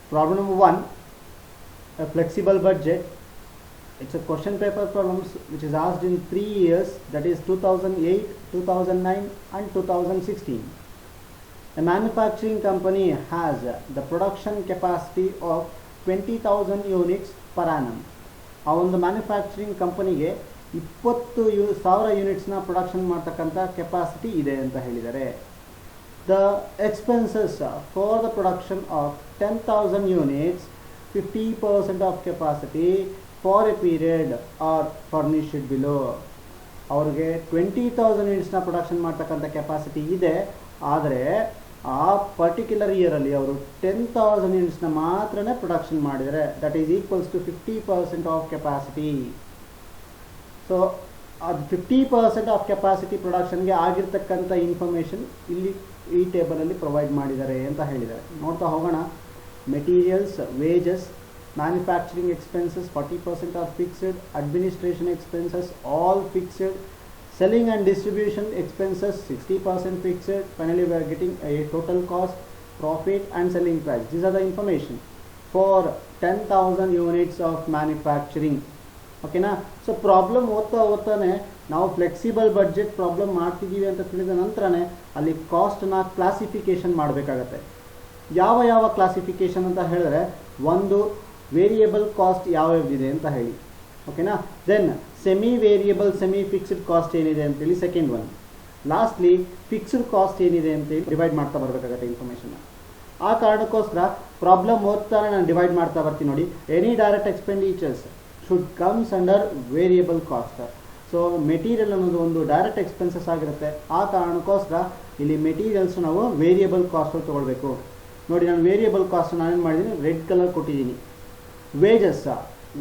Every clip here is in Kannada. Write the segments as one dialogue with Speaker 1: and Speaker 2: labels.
Speaker 1: Problem number 1, a flexible budget. It's a question paper problem which is asked in 3 years, that is 2008, 2009 and 2016. A manufacturing company has the production capacity of 20,000 units per annum. ಆ ಒಂದು ಮ್ಯಾನುಫ್ಯಾಕ್ಚರಿಂಗ್ ಕಂಪನಿಗೆ 20,000 ಯೂನಿಟ್ಸ್ನ ಪ್ರೊಡಕ್ಷನ್ ಮಾಡ್ತಕ್ಕಂಥ ಕೆಪಾಸಿಟಿ ಇದೆ ಅಂತ ಹೇಳಿದ್ದಾರೆ. The expenses for the production of 10,000 units 50% of capacity for a period are furnished below. ಅವ್ರಿಗೆ 20,000 ಯೂನಿಟ್ಸ್ನ ಪ್ರೊಡಕ್ಷನ್ ಮಾಡ್ತಕ್ಕಂಥ ಕೆಪಾಸಿಟಿ ಇದೆ, ಆದರೆ ಆ ಪರ್ಟಿಕ್ಯುಲರ್ ಇಯರಲ್ಲಿ ಅವರು 10,000 ಯೂನಿಟ್ಸ್ನ ಮಾತ್ರನೇ ಪ್ರೊಡಕ್ಷನ್ ಮಾಡಿದರೆ, that is equals to 50% of capacity. So ಅದು 50% ಆಫ್ ಕೆಪಾಸಿಟಿ ಪ್ರೊಡಕ್ಷನ್ಗೆ ಆಗಿರ್ತಕ್ಕಂಥ ಇನ್ಫಾರ್ಮೇಷನ್ ಇಲ್ಲಿ ಈ ಟೇಬಲಲ್ಲಿ ಪ್ರೊವೈಡ್ ಮಾಡಿದ್ದಾರೆ ಅಂತ ಹೇಳಿದ್ದಾರೆ. ನೋಡ್ತಾ ಹೋಗೋಣ. Materials, wages, manufacturing expenses 40% are fixed, administration expenses all fixed, selling and distribution expenses 60% fixed. Finally we are getting a total cost, profit and selling price. These are the information for 10,000 units of manufacturing. Okay na? So problem ಓದ್ತಾನೆ ನಾವು ಫ್ಲೆಕ್ಸಿಬಲ್ ಬಡ್ಜೆಟ್ ಪ್ರಾಬ್ಲಮ್ ಮಾಡ್ತಿದ್ದೀವಿ ಅಂತ ತಿಳಿದ ನಂತರನೇ ಅಲ್ಲಿ ಕಾಸ್ಟ್ನ ಕ್ಲಾಸಿಫಿಕೇಶನ್ ಮಾಡಬೇಕಾಗತ್ತೆ. ಯಾವ ಕ್ಲಾಸಿಫಿಕೇಶನ್ ಅಂತ ಹೇಳಿದ್ರೆ, ಒಂದು ವೇರಿಯಬಲ್ ಕಾಸ್ಟ್ ಯಾವ್ಯಾವ್ದಿದೆ ಅಂತ ಹೇಳಿ, ಓಕೆನಾ. Then semi variable semi fixed cost ಏನಿದೆ ಅಂತೇಳಿ second one. Lastly fixed cost ಏನಿದೆ ಅಂತೇಳಿ ಡಿವೈಡ್ ಮಾಡ್ತಾ ಬರಬೇಕಾಗತ್ತೆ ಇನ್ಫಾರ್ಮೇಷನ್. ಆ ಕಾರಣಕ್ಕೋಸ್ಕರ ಪ್ರಾಬ್ಲಮ್ ಓದ್ತಾನೆ ನಾನು ಡಿವೈಡ್ ಮಾಡ್ತಾ ಬರ್ತೀನಿ ನೋಡಿ. Any direct expenditures should comes under variable cost. So material ಅನ್ನೋದು ಒಂದು ಡೈರೆಕ್ಟ್ ಎಕ್ಸ್ಪೆನ್ಸಸ್ ಆಗಿರುತ್ತೆ. ಆ ಕಾರಣಕ್ಕೋಸ್ಕರ ಇಲ್ಲಿ ಮೆಟೀರಿಯಲ್ಸ್ ನಾವು ವೇರಿಯಬಲ್ ಕಾಸ್ಟ್ ತೊಗೊಳ್ಬೇಕು. ನೋಡಿ, ನಾನು ವೇರಿಯಬಲ್ ಕಾಸ್ಟ್ ನಾನೇನು ಮಾಡಿದ್ದೀನಿ, ರೆಡ್ ಕಲರ್ ಕೊಟ್ಟಿದ್ದೀನಿ.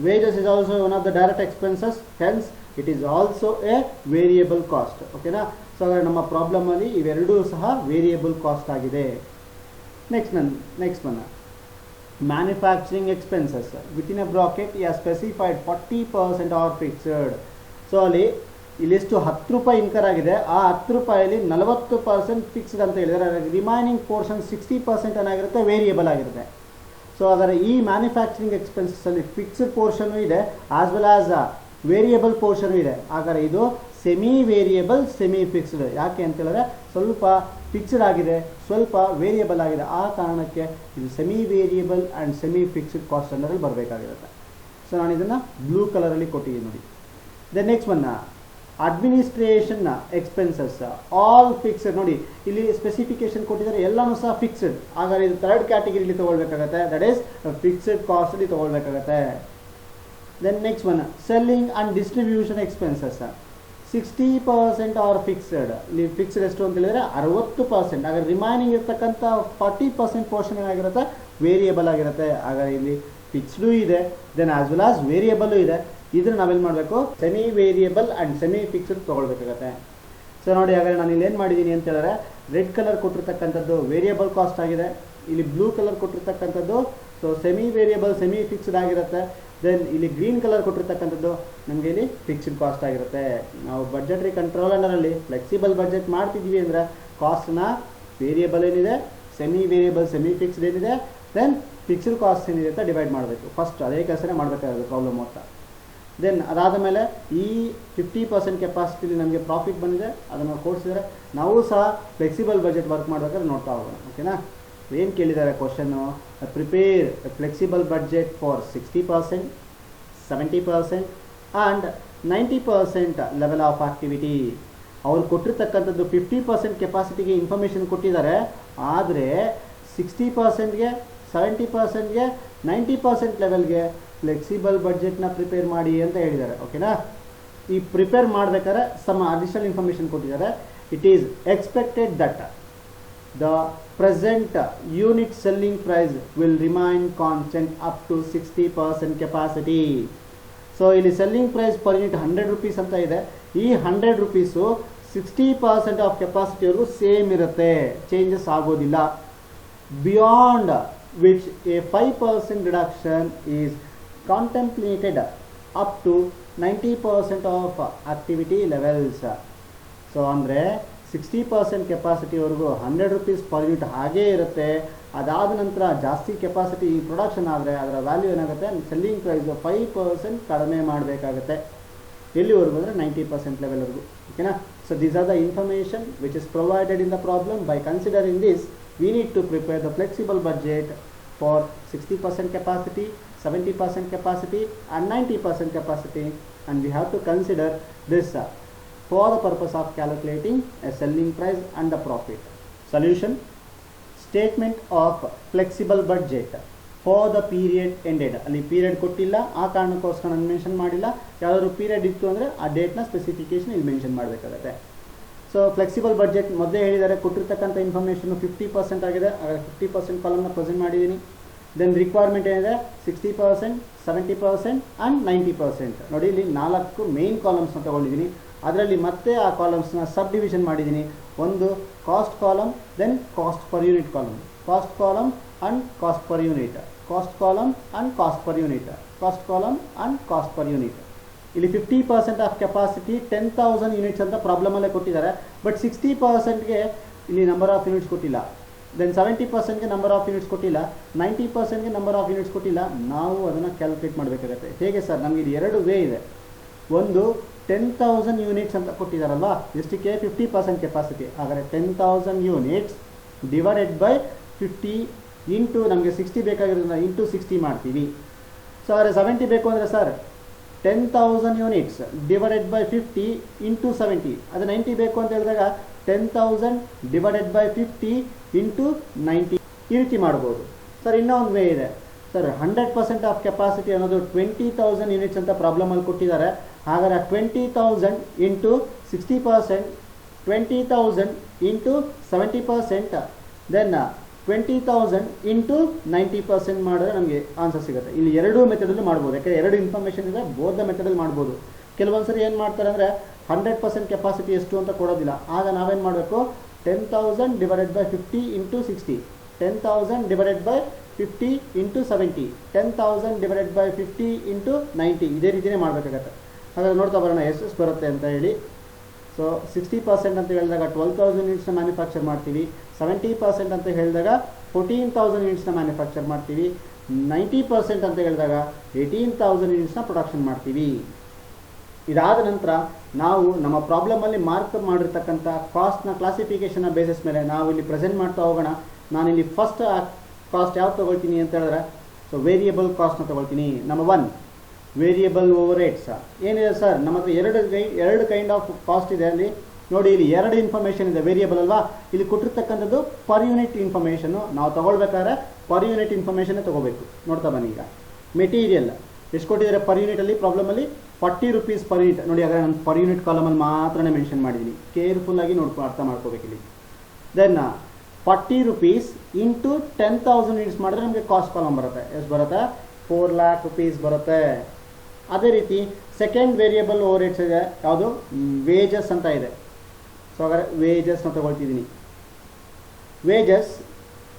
Speaker 1: Wages is also one of the direct expenses, hence it is also a variable cost. Okay na? So ನಮ್ಮ ಪ್ರಾಬ್ಲಮ್ ಅಲ್ಲಿ ಇವೆರಡೂ ಸಹ ವೇರಿಯಬಲ್ ಕಾಸ್ಟ್ ಆಗಿದೆ. Next one manufacturing expenses within a bracket specified 40% are fixed. So ಇಲ್ಲಿಷ್ಟು 10 ರೂಪಾಯಿ ಇನ್ಕರ್ ಆಗಿದೆ, ಆ 10 ರೂಪಾಯಲ್ಲಿ 40% ಫಿಕ್ಸ್ಡ್ ಅಂತ ಹೇಳಿದರೆ, ರಿಮೈನಿಂಗ್ ಪೋರ್ಷನ್ 60% ಏನಾಗಿರುತ್ತೆ, ವೇರಿಯಬಲ್ ಆಗಿರುತ್ತೆ. ಸೊ ಅದರ ಈ ಮ್ಯಾನುಫ್ಯಾಕ್ಚರಿಂಗ್ ಎಕ್ಸ್ಪೆನ್ಸಸ್ಸಲ್ಲಿ ಫಿಕ್ಸ್ಡ್ ಪೋರ್ಷನು ಇದೆ as well as variable portion ಇದೆ. ಹಾಗಾದರೆ ಇದು ಸೆಮಿ ವೇರಿಯಬಲ್ ಸೆಮಿ ಫಿಕ್ಸ್ಡ್. ಯಾಕೆ ಅಂತ ಹೇಳಿದ್ರೆ ಸ್ವಲ್ಪ ಫಿಕ್ಸ್ಡ್ ಆಗಿದೆ, ಸ್ವಲ್ಪ ವೇರಿಯಬಲ್ ಆಗಿದೆ. ಆ ಕಾರಣಕ್ಕೆ ಇದು semi variable and semi fixed cost ಅನ್ನೋದ್ರಲ್ಲಿ ಬರಬೇಕಾಗಿರುತ್ತೆ. ಸೊ ನಾನು ಇದನ್ನು ಬ್ಲೂ ಕಲರಲ್ಲಿ ಕೊಟ್ಟಿದ್ದೀನಿ ನೋಡಿ. Then next one administration expenses all fixed. ನೋಡಿ, ಇಲ್ಲಿ ಸ್ಪೆಸಿಫಿಕೇಶನ್ ಕೊಟ್ಟಿದ್ದಾರೆ, ಎಲ್ಲನೂ ಸಹ ಫಿಕ್ಸ್ಡ್. ಹಾಗಾದ್ರೆ ಇದು ಥರ್ಡ್ ಕ್ಯಾಟಗರಿಲಿ ತೊಗೊಳ್ಬೇಕಾಗತ್ತೆ, ದಟ್ ಈಸ್ ಫಿಕ್ಸ್ಡ್ ಕಾಸ್ಟಲ್ಲಿ ತೊಗೊಳ್ಬೇಕಾಗತ್ತೆ. Then next one selling and distribution expenses 60% are fixed. ಇಲ್ಲಿ ಫಿಕ್ಸ್ಡ್ ಎಷ್ಟು ಅಂತ ಹೇಳಿದ್ರೆ 60%. ಹಾಗಾದ್ರೆ ರಿಮೈನಿಂಗ್ ಇರ್ತಕ್ಕಂಥ 40% ಪೋರ್ಷನ್ ಏನಾಗಿರುತ್ತೆ, ವೇರಿಯಬಲ್ ಆಗಿರುತ್ತೆ. ಹಾಗಾದ್ರೆ ಇಲ್ಲಿ ಫಿಕ್ಸ್ಡು ಇದೆ, then as well as variable ಇದೆ. ಇದನ್ನು ನಾವೇನು ಮಾಡಬೇಕು, semi variable and semi fixed ತೊಗೊಳ್ಬೇಕಾಗತ್ತೆ. ಸೊ ನೋಡಿ, ಹಾಗಾದ್ರೆ ನಾನು ಇಲ್ಲಿ ಏನು ಮಾಡಿದ್ದೀನಿ ಅಂತ ಹೇಳಿದ್ರೆ, ರೆಡ್ ಕಲರ್ ಕೊಟ್ಟಿರ್ತಕ್ಕಂಥದ್ದು ವೇರಿಯಬಲ್ ಕಾಸ್ಟ್ ಆಗಿದೆ, ಇಲ್ಲಿ ಬ್ಲೂ ಕಲರ್ ಕೊಟ್ಟಿರ್ತಕ್ಕಂಥದ್ದು so semi variable semi fixed ಆಗಿರುತ್ತೆ. ದೆನ್ ಇಲ್ಲಿ ಗ್ರೀನ್ ಕಲರ್ ಕೊಟ್ಟಿರ್ತಕ್ಕಂಥದ್ದು ನಮಗೆ ಇಲ್ಲಿ ಫಿಕ್ಸ್ಡ್ ಕಾಸ್ಟ್ ಆಗಿರುತ್ತೆ. ನಾವು ಬಡ್ಜೆಟ್ರಿ ಕಂಟ್ರೋಲ್ ಅಂಡರಲ್ಲಿ ಫ್ಲೆಕ್ಸಿಬಲ್ ಬಡ್ಜೆಟ್ ಮಾಡ್ತಿದ್ದೀವಿ ಅಂದರೆ ಕಾಸ್ಟ್ನ ವೇರಿಯಬಲ್ ಏನಿದೆ, ಸೆಮಿ ವೇರಿಯಬಲ್ ಸೆಮಿ ಫಿಕ್ಸ್ಡ್ ಏನಿದೆ, ದೆನ್ ಫಿಕ್ಸ್ಡ್ ಕಾಸ್ಟ್ ಏನಿದೆ ಅಂತ ಡಿವೈಡ್ ಮಾಡಬೇಕು. ಫಸ್ಟ್ ಅದೇ ಕೆಲಸನೇ ಮಾಡಬೇಕಾಗುತ್ತೆ ಪ್ರಾಬ್ಲಮ್ ಓದ್ತಾ. ದೆನ್ ಅದಾದ ಮೇಲೆ ಈ 50% ಕೆಪಾಸಿಟಿಲಿ ನಮಗೆ ಪ್ರಾಫಿಟ್ ಬಂದಿದೆ, ಅದನ್ನು ಕೊಡಿಸಿದರೆ ನಾವು ಸಹ ಫ್ಲೆಕ್ಸಿಬಲ್ ಬಜೆಟ್ ವರ್ಕ್ ಮಾಡಬೇಕಾದ್ರೆ ನೋಡ್ತಾ ಹೋಗೋಣ. ಓಕೆನಾ. ಏನು ಕೇಳಿದ್ದಾರೆ question, prepare flexible budget for 60%, 70% and 90% level of activity. ಅವ್ರು ಕೊಟ್ಟಿರ್ತಕ್ಕಂಥದ್ದು 50% ಕೆಪಾಸಿಟಿಗೆ ಇನ್ಫಾರ್ಮೇಷನ್ ಕೊಟ್ಟಿದ್ದಾರೆ, ಆದರೆ 60%ಗೆ 70%ಗೆ 90% ಲೆವೆಲ್ಗೆ ಫ್ಲೆಕ್ಸಿಬಲ್ ಬಡ್ಜೆಟ್ನ ಪ್ರಿಪೇರ್ ಮಾಡಿ ಅಂತ ಹೇಳಿದ್ದಾರೆ. ಓಕೆನಾ. ಈ ಪ್ರಿಪೇರ್ ಮಾಡಬೇಕಾದ್ರೆ ಸಮ್ ಅಡಿಷನಲ್ ಇನ್ಫಾರ್ಮೇಷನ್ ಕೊಟ್ಟಿದ್ದಾರೆ. It is expected that the present unit selling price will remain constant up to 60% capacity. ಸೊ ಇಲ್ಲಿ selling price per unit 100 rupees ಅಂತ ಇದೆ. ಈ 100 ರೂಪೀಸು 60% ಆಫ್ ಕೆಪಾಸಿಟಿವರೆಗೂ ಸೇಮ್ ಇರುತ್ತೆ, ಚೇಂಜಸ್ ಆಗೋದಿಲ್ಲ. Beyond which a 5% reduction is contemplated up to 90% of activity levels. ಸೊ ಅಂದರೆ 60% ಕೆಪಾಸಿಟಿವರೆಗೂ 100 ರೂಪೀಸ್ ಪರ್ ಯೂನಿಟ್ ಹಾಗೇ ಇರುತ್ತೆ. ಅದಾದ ನಂತರ ಜಾಸ್ತಿ ಕೆಪಾಸಿಟಿ ಪ್ರೊಡಕ್ಷನ್ ಆದರೆ ಅದರ ವ್ಯಾಲ್ಯೂ ಏನಾಗುತ್ತೆ, ಸೆಲ್ಲಿಂಗ್ ಪ್ರೈಸ್ 5% ಕಡಿಮೆ ಮಾಡಬೇಕಾಗುತ್ತೆ. ಎಲ್ಲಿವರೆಗೂ ಅಂದರೆ 90% ಲೆವೆಲ್ವರೆಗೂ. ಓಕೆನಾ. So these are the information which is provided in the problem. By considering this we need to prepare the flexible budget for 60% capacity, 70% capacity and 90% capacity, and we have to consider this for the purpose of calculating a selling price and the profit. Solution: statement of flexible budget for the period ended. ಅಲ್ಲಿ ಪೀರಿಯಡ್ ಕೊಟ್ಟಿಲ್ಲ, ಆ ಕಾರಣಕ್ಕೋಸ್ಕರ ನಾನು ಮೆನ್ಷನ್ ಮಾಡಿಲ್ಲ. ಯಾವ್ದಾದ್ರು ಪೀರಿಯಡ್ ಇತ್ತು ಅಂದರೆ ಆ ಡೇಟ್ನ ಸ್ಪೆಸಿಫಿಕೇಶನ್ ಇಲ್ಲಿ ಮೆನ್ಷನ್ ಮಾಡಬೇಕಾಗುತ್ತೆ. ಸೊ ಫ್ಲೆಕ್ಸಿಬಲ್ ಬಡ್ಜೆಟ್ ಮೊದಲೇ ಹೇಳಿದ್ದಾರೆ, ಕೊಟ್ಟಿರ್ತಕ್ಕಂಥ ಇನ್ಫಾರ್ಮೇಷನ್ 50% ಆಗಿದೆ, 50% ಕಾಲಮ್ನ ಪ್ರೆಸೆಂಟ್ ಮಾಡಿದ್ದೀನಿ. ದೆನ್ ರಿಕ್ವೈರ್ಮೆಂಟ್ ಏನಿದೆ 60%, 70% ಆ್ಯಂಡ್ 90%. ನೋಡಿ ಇಲ್ಲಿ 4 ಮೇನ್ ಕಾಲಮ್ಸ್ನ ತೊಗೊಂಡಿದ್ದೀನಿ. ಅದರಲ್ಲಿ ಮತ್ತೆ ಆ ಕಾಲಮ್ಸ್ನ ಸಬ್ ಡಿವಿಷನ್ ಮಾಡಿದ್ದೀನಿ. ಒಂದು cost column, then cost per unit column, cost column and cost per unit, cost column and cost per unit, cost column and cost per unit. ಇಲ್ಲಿ 50% ಆಫ್ ಕೆಪಾಸಿಟಿ 10,000 ಯೂನಿಟ್ಸ್ ಅಂತ ಪ್ರಾಬ್ಲಮಲ್ಲೇ ಕೊಟ್ಟಿದ್ದಾರೆ. ಬಟ್ 60%ಗೆ ಇಲ್ಲಿ ನಂಬರ್ ಆಫ್ ಯೂನಿಟ್ಸ್ ಕೊಟ್ಟಿಲ್ಲ. ದೆನ್ 70%ಗೆ ನಂಬರ್ ಆಫ್ ಯೂನಿಟ್ಸ್ ಕೊಟ್ಟಿಲ್ಲ, 90%ಗೆ ನಂಬರ್ ಆಫ್ ಯೂನಿಟ್ಸ್ ಕೊಟ್ಟಿಲ್ಲ. ನಾವು ಅದನ್ನು ಕ್ಯಾಲ್ಕುಲೇಟ್ ಮಾಡಬೇಕಾಗತ್ತೆ. ಹೇಗೆ ಸರ್? ನಮಗೆ ಇದು 2 ವೇ ಇದೆ. ಒಂದು 10,000 ಯೂನಿಟ್ಸ್ ಅಂತ ಕೊಟ್ಟಿದ್ದಾರಲ್ವಾ, ಎಷ್ಟಕ್ಕೆ 50% ಕೆಪಾಸಿಟಿ. ಹಾಗಾದರೆ 10,000 ಯೂನಿಟ್ಸ್ ಡಿವೈಡೆಡ್ ಬೈ 50 ಇಂಟು ನಮಗೆ 60 ಬೇಕಾಗಿರೋದ್ರಿಂದ ಇಂಟು 60 ಮಾಡ್ತೀವಿ. ಸೊ ಆದರೆ 70 ಬೇಕು ಅಂದರೆ sir 10,000 units divided by 50 into 70. ಅದು 90 ಬೇಕು ಅಂತ ಹೇಳಿದಾಗ 10,000 ಡಿವೈಡೆಡ್ ಬೈ 50 ಇಂಟು 90 ಈ ರೀತಿ ಮಾಡ್ಬೋದು. ಸರ್ ಇನ್ನೂ ಒಂದು ವೇ ಇದೆ ಸರ್. 100% ಆಫ್ ಕೆಪಾಸಿಟಿ ಅನ್ನೋದು 20,000 ಯೂನಿಟ್ಸ್ ಅಂತ ಪ್ರಾಬ್ಲಮಲ್ಲಿ ಕೊಟ್ಟಿದ್ದಾರೆ. ಹಾಗಾದರೆ 20,000 ಇಂಟು 60%, 20,000 ಇಂಟು 70%, ದೆನ್ 20,000 ಇಂಟು 90% ಮಾಡಿದ್ರೆ ನಮಗೆ ಆನ್ಸರ್ ಸಿಗುತ್ತೆ. ಇಲ್ಲಿ 2 ಮೆಥಡಲ್ಲೂ ಮಾಡ್ಬೋದು, ಯಾಕೆಂದರೆ 2 ಇನ್ಫಾರ್ಮೇಷನ್ ಇದೆ, ಬೋತ್ ದ ಮೆಥಡಲ್ಲಿ ಮಾಡ್ಬೋದು. ಕೆಲವೊಂದು ಸರಿ ಏನು ಮಾಡ್ತಾರೆ ಅಂದರೆ 100% ಕೆಪಾಸಿಟಿ ಎಷ್ಟು ಅಂತ ಕೊಡೋದಿಲ್ಲ. ಆಗ ನಾವೇನು ಮಾಡಬೇಕು, 10,000 divided by 50 into 60, 10,000 divided by 50 into 70, 10,000 divided by 50 into 90 ಇದೇ ರೀತಿಯೇ ಮಾಡಬೇಕಾಗತ್ತೆ. ಹಾಗಾದ್ರೆ ನೋಡ್ತಾ ಬರೋಣ ಎಷ್ಟು ಬರುತ್ತೆ ಅಂತ ಹೇಳಿ. ಸೊ 60% ಅಂತ ಹೇಳಿದಾಗ 12,000 ಯೂನಿಟ್ಸ್ನ ಮ್ಯಾನುಫ್ಯಾಕ್ಚರ್ ಮಾಡ್ತೀವಿ. 70% ಅಂತ ಹೇಳಿದಾಗ 14,000 ಯೂನಿಟ್ಸ್ನ ಮ್ಯಾನುಫ್ಯಾಕ್ಚರ್ ಮಾಡ್ತೀವಿ. 90% ಅಂತ ಹೇಳಿದಾಗ 18,000 ಯೂನಿಟ್ಸ್ನ ಪ್ರೊಡಕ್ಷನ್ ಮಾಡ್ತೀವಿ. ಇದಾದ ನಂತರ ನಾವು ನಮ್ಮ ಪ್ರಾಬ್ಲಮಲ್ಲಿ ಮಾರ್ಕ್ ಮಾಡಿರ್ತಕ್ಕಂಥ ಕಾಸ್ಟ್ನ ಕ್ಲಾಸಿಫಿಕೇಷನ್ನ ಬೇಸಿಸ್ ಮೇಲೆ ನಾವು ಇಲ್ಲಿ ಪ್ರೆಸೆಂಟ್ ಮಾಡ್ತಾ ಹೋಗೋಣ. ನಾನಿಲ್ಲಿ ಫಸ್ಟ್ ಕಾಸ್ಟ್ ಯಾವ್ದು ತೊಗೊಳ್ತೀನಿ ಅಂತ ಹೇಳಿದ್ರೆ, ಸೊ ವೇರಿಯಬಲ್ ಕಾಸ್ಟ್ನ ತೊಗೊಳ್ತೀನಿ. Number 1 variable over heads. ಏನಿದೆ ಸರ್ ನಮ್ಮ ಹತ್ರ ಎರಡು ಕೈಂಡ್ ಆಫ್ ಕಾಸ್ಟ್ ಇದೆ. ಅಲ್ಲಿ ನೋಡಿ, ಇಲ್ಲಿ 2 ಇನ್ಫಾರ್ಮೇಷನ್ ಇದೆ. ವೇರಿಯಬಲ್ ಅಲ್ವಾ, ಇಲ್ಲಿ ಕೊಟ್ಟಿರ್ತಕ್ಕಂಥದ್ದು ಪರ್ ಯೂನಿಟ್ ಇನ್ಫಾರ್ಮೇಷನ್ನು. ನಾವು ತೊಗೊಳ್ಬೇಕಾದ್ರೆ ಪರ್ ಯೂನಿಟ್ ಇನ್ಫಾರ್ಮೇಷನ್ನೇ ತೊಗೋಬೇಕು. ನೋಡ್ತಾ ಬನ್ನಿ. ಈಗ ಮೆಟೀರಿಯಲ್ ಎಷ್ಟು ಕೊಟ್ಟಿದ್ದಾರೆ ಪರ್ ಯೂನಿಟಲ್ಲಿ ಪ್ರಾಬ್ಲಮಲ್ಲಿ 40 ರೂಪೀಸ್ ಪರ್ ಯೂನಿಟ್. ನೋಡಿ, ಹಾಗಾದ್ರೆ ನಾನು ಪರ್ ಯೂನಿಟ್ ಕಾಲಮಲ್ಲಿ ಮಾತ್ರನೇ ಮೆನ್ಷನ್ ಮಾಡಿದ್ದೀನಿ. ಕೇರ್ಫುಲ್ಲಾಗಿ ಅರ್ಥ ಮಾಡ್ಕೋಬೇಕು ಇಲ್ಲಿ. ದೆನ್ 40 ರೂಪೀಸ್ ಇಂಟು 10,000 ಯೂನಿಟ್ಸ್ ಮಾಡಿದ್ರೆ ನಮಗೆ ಕಾಸ್ಟ್ ಕಾಲಮ್ ಬರುತ್ತೆ. ಎಷ್ಟು ಬರುತ್ತೆ? 4 lakh ರೂಪೀಸ್ ಬರುತ್ತೆ. ಅದೇ ರೀತಿ ಸೆಕೆಂಡ್ ವೇರಿಯಬಲ್ ಓವರ್ ಹೆಡ್ಸ್ ಇದೆ, ಯಾವುದು? ವೇಜಸ್ ಅಂತ ಇದೆ. ಸೊ ಹಾಗಾದರೆ ವೇಜಸ್ನ ತೊಗೊಳ್ತಿದ್ದೀನಿ. ವೇಜಸ್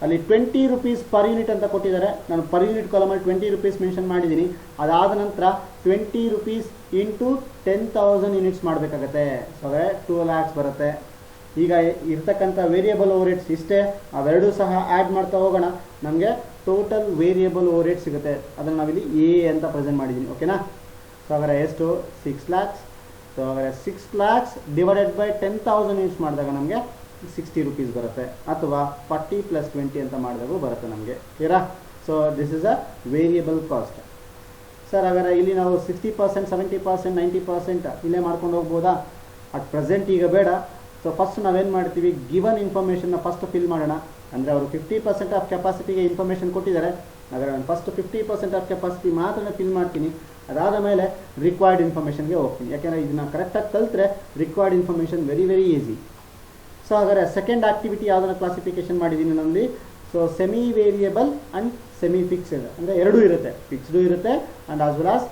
Speaker 1: ಅಲ್ಲಿ 20 ರೂಪೀಸ್ ಪರ್ ಯೂನಿಟ್ ಅಂತ ಕೊಟ್ಟಿದ್ದಾರೆ. ನಾನು ಪರ್ ಯೂನಿಟ್ ಕಾಲಮಲ್ಲಿ 20 ರೂಪೀಸ್ ಮೆನ್ಷನ್ ಮಾಡಿದ್ದೀನಿ. ಅದಾದ ನಂತರ 20 ರೂಪೀಸ್ ಇಂಟು 10,000 ಯೂನಿಟ್ಸ್ ಮಾಡಬೇಕಾಗತ್ತೆ. ಸೊ ಹಾಗಾದರೆ 2 lakhs ಬರುತ್ತೆ. ಈಗ ಇರ್ತಕ್ಕಂಥ ವೇರಿಯಬಲ್ ಓವರ್ ಹೆಡ್ಸ್ ಇಷ್ಟೇ. ಅವೆರಡೂ ಸಹ ಆ್ಯಡ್ ಮಾಡ್ತಾ ಹೋಗೋಣ. ನಮಗೆ ಟೋಟಲ್ ವೇರಿಯಬಲ್ ಓವರ್ ಹೆಡ್ ಸಿಗುತ್ತೆ. ಅದನ್ನು ನಾವಿಲ್ಲಿ ಎ ಅಂತ ಪ್ರೆಸೆಂಟ್ ಮಾಡಿದ್ದೀನಿ. ಓಕೆನಾ. ಸೊ ಹಾಗಾದರೆ ಎಷ್ಟು? 6 lakhs. ಸೊ ಹಾಗಾದರೆ 6 lakhs ಡಿವೈಡೆಡ್ ಬೈ 10,000 ಯೂನಿಟ್ಸ್ ಮಾಡಿದಾಗ ನಮಗೆ 60 ರೂಪೀಸ್ ಬರುತ್ತೆ. ಅಥವಾ 40 + 20 ಅಂತ ಮಾಡಿದಾಗೂ ಬರುತ್ತೆ ನಮಗೆ. ಕ್ಲಿಯರಾ? So this is a variable cost. Sir ಹಾಗಾದರೆ ಇಲ್ಲಿ ನಾವು 60%, 70%, 90% ಇಲ್ಲೇ ಮಾಡ್ಕೊಂಡು ಹೋಗ್ಬೋದಾ? ಅಟ್ ಪ್ರೆಸೆಂಟ್ ಈಗ ಬೇಡ. ಸೊ ಫಸ್ಟ್ ನಾವೇನು ಮಾಡ್ತೀವಿ, ಗಿವನ್ ಇನ್ಫಾರ್ಮೇಷನ್ನ ಫಸ್ಟ್ ಫಿಲ್ ಮಾಡೋಣ. ಅಂದರೆ ಅವರು 50% ಆಫ್ ಕೆಪಾಸಿಟಿಗೆ ಇನ್ಫಾರ್ಮೇಷನ್ ಕೊಟ್ಟಿದ್ದಾರೆ. ಹಾಗಾದರೆ ನಾನು ಫಸ್ಟ್ 50% ಆಫ್ ಕೆಪಾಸಿಟಿ ಮಾತ್ರ ಫಿಲ್ ಮಾಡ್ತೀನಿ. ಅದಾದ ಮೇಲೆ ರಿಕ್ವೈರ್ಡ್ ಇನ್ಫಾರ್ಮೇಷನ್ಗೆ ಹೋಗ್ತೀನಿ. ಯಾಕೆಂದರೆ ಇದನ್ನು ಕರೆಕ್ಟಾಗಿ ಕಲಿತ್ರೆ required information very easy. So ಹಾಗಾದರೆ ಸೆಕೆಂಡ್ ಆಕ್ಟಿವಿಟಿ ಯಾವುದನ್ನು ಕ್ಲಾಸಿಫಿಕೇಷನ್ ಮಾಡಿದ್ದೀನಿ ನನ್ನಲ್ಲಿ? So semi variable and semi fixed, ಅಂದರೆ ಎರಡೂ ಇರುತ್ತೆ. ಫಿಕ್ಸ್ಡು ಇರುತ್ತೆ and as well as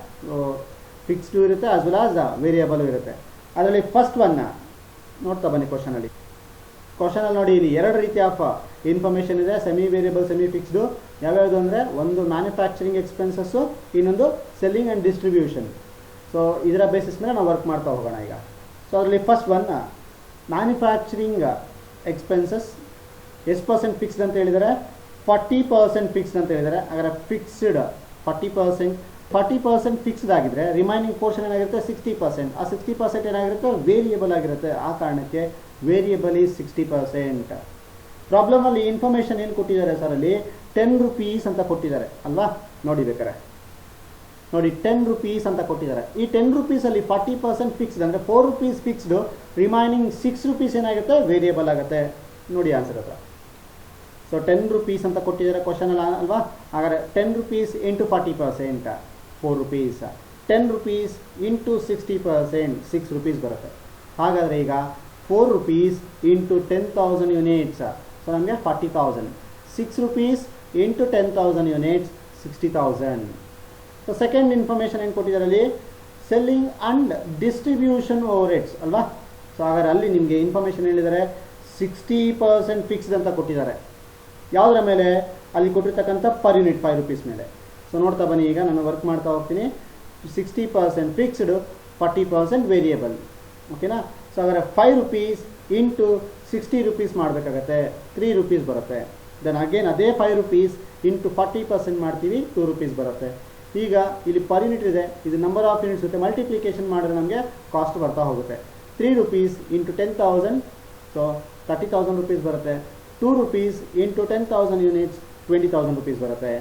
Speaker 1: fixed ಇರುತ್ತೆ, ಆಸ್ ವೆಲ್ ಆಸ್ ವೇರಿಯಬಲ್ ಇರುತ್ತೆ. ಅದರಲ್ಲಿ ಫಸ್ಟ್ ಒನ್ ನೋಡ್ತಾ ಬನ್ನಿ. ಕ್ವಶನಲ್ಲಿ ನೋಡಿ, ಇಲ್ಲಿ 2 ರೀತಿ ಆಫ್ ಇನ್ಫಾರ್ಮೇಷನ್ ಇದೆ. Semi variable, semi fixed. ಯಾವ್ಯಾವುದು ಅಂದರೆ, ಒಂದು ಮ್ಯಾನುಫ್ಯಾಕ್ಚರಿಂಗ್ ಎಕ್ಸ್ಪೆನ್ಸಸ್ಸು, ಇನ್ನೊಂದು ಸೆಲ್ಲಿಂಗ್ ಆ್ಯಂಡ್ ಡಿಸ್ಟ್ರಿಬ್ಯೂಷನ್. ಸೊ ಇದರ ಬೇಸಿಸ್ ಮೇಲೆ ನಾವು ವರ್ಕ್ ಮಾಡ್ತಾ ಹೋಗೋಣ ಈಗ. ಸೊ ಅದರಲ್ಲಿ ಫಸ್ಟ್ ಒನ್ ಮ್ಯಾನುಫ್ಯಾಕ್ಚರಿಂಗ್ ಎಕ್ಸ್ಪೆನ್ಸಸ್ ಎಷ್ಟು % ಫಿಕ್ಸ್ಡ್ ಅಂತ ಹೇಳಿದರೆ 40% ಫಿಕ್ಸ್ಡ್ ಅಂತ ಹೇಳಿದರೆ, ಹಾಗಾದ್ರೆ ಫಿಕ್ಸ್ಡ್ 40% ಫಿಕ್ಸ್ಡ್ ಆಗಿದ್ರೆ ರಿಮೈನಿಂಗ್ ಪೋರ್ಷನ್ ಏನಾಗಿರುತ್ತೆ 60%. ಆ 60% ಏನಾಗಿರುತ್ತೆ ವೇರಿಯಬಲ್ ಆಗಿರುತ್ತೆ. ಆ ಕಾರಣಕ್ಕೆ ವೇರಿಯಬಲ್ ಈಸ್ 60%. ಪ್ರಾಬ್ಲಮಲ್ಲಿ ಇನ್ಫಾರ್ಮೇಷನ್ ಏನು ಕೊಟ್ಟಿದ್ದಾರೆ ಸರ್, ಅಲ್ಲಿ 10 rupees ಅಂತ ಕೊಟ್ಟಿದ್ದಾರೆ ಅಲ್ವಾ, ನೋಡಿ ಬೇಕಾರೆ ನೋಡಿ 10 rupees ಅಂತ ಕೊಟ್ಟಿದ್ದಾರೆ. ಈ 10 rupees ಅಲ್ಲಿ 40% ಫಿಕ್ಸ್ಡ್ ಅಂದರೆ 4 rupees ಫಿಕ್ಸ್ಡು, ರಿಮೈನಿಂಗ್ 6 rupees ಏನಾಗುತ್ತೆ ವೇರಿಯಬಲ್ ಆಗುತ್ತೆ. ನೋಡಿ ಆನ್ಸರ್ ಹತ್ರ. ಸೊ 10 rupees ಅಂತ ಕೊಟ್ಟಿದ್ದಾರೆ ಕ್ವಶನ್ ಅಲ್ಲ ಅಲ್ವಾ, ಹಾಗಾದ್ರೆ 10 rupees into 40% 4 rupees, 10 rupees into 60% 6 rupees ಬರುತ್ತೆ. ಹಾಗಾದರೆ ಈಗ 4 rupees ಇಂಟು 10,000 ಯೂನಿಟ್ಸ್, ಸೊ ನಮಗೆ 40,000. 6 rupees into 10,000 units 60,000. So second information ಏನು ಕೊಟ್ಟಿದ್ದಾರೆ ಅಲ್ಲಿ, selling and distribution over heads ಅಲ್ವಾ. ಸೊ ಹಾಗಾದ್ರೆ ಅಲ್ಲಿ ನಿಮಗೆ ಇನ್ಫಾರ್ಮೇಷನ್ ಹೇಳಿದ್ದಾರೆ 60% ಫಿಕ್ಸ್ಡ್ ಅಂತ ಕೊಟ್ಟಿದ್ದಾರೆ. ಯಾವುದರ ಮೇಲೆ, ಅಲ್ಲಿ ಕೊಟ್ಟಿರ್ತಕ್ಕಂಥ ಪರ್ ಯೂನಿಟ್ 5 rupees ಮೇಲೆ. ಸೊ ನೋಡ್ತಾ ಬನ್ನಿ, ಈಗ ನಾನು ವರ್ಕ್ ಮಾಡ್ತಾ ಹೋಗ್ತೀನಿ. 60% ಫಿಕ್ಸ್ಡ್, 40% ವೇರಿಯಬಲ್, ಓಕೆನಾ. ಸೊ ಹಾಗಾದ್ರೆ 5 rupees ಇಂಟು 60 rupees ಮಾಡಬೇಕಾಗತ್ತೆ, 3 rupees ಬರುತ್ತೆ. ದೆನ್ ಅಗೇನ್ ಅದೇ 5 rupees ಇಂಟು 40% ಮಾಡ್ತೀವಿ, 2 rupees ಬರುತ್ತೆ. ಈಗ ಇಲ್ಲಿ ಪರ್ ಯೂನಿಟ್ ಇದೆ, ಇದು ನಂಬರ್ ಆಫ್ ಯೂನಿಟ್ಸ್ ಜೊತೆ ಮಲ್ಟಿಪ್ಲಿಕೇಶನ್ ಮಾಡಿದ್ರೆ ನಮಗೆ ಕಾಸ್ಟ್ ಬರ್ತಾ ಹೋಗುತ್ತೆ. 3 rupees ಇಂಟು 10,000, ಸೊ 30,000 rupees ಬರುತ್ತೆ. 2 rupees ಇಂಟು 10,000 ಯೂನಿಟ್ಸ್ 20,000 rupees ಬರುತ್ತೆ.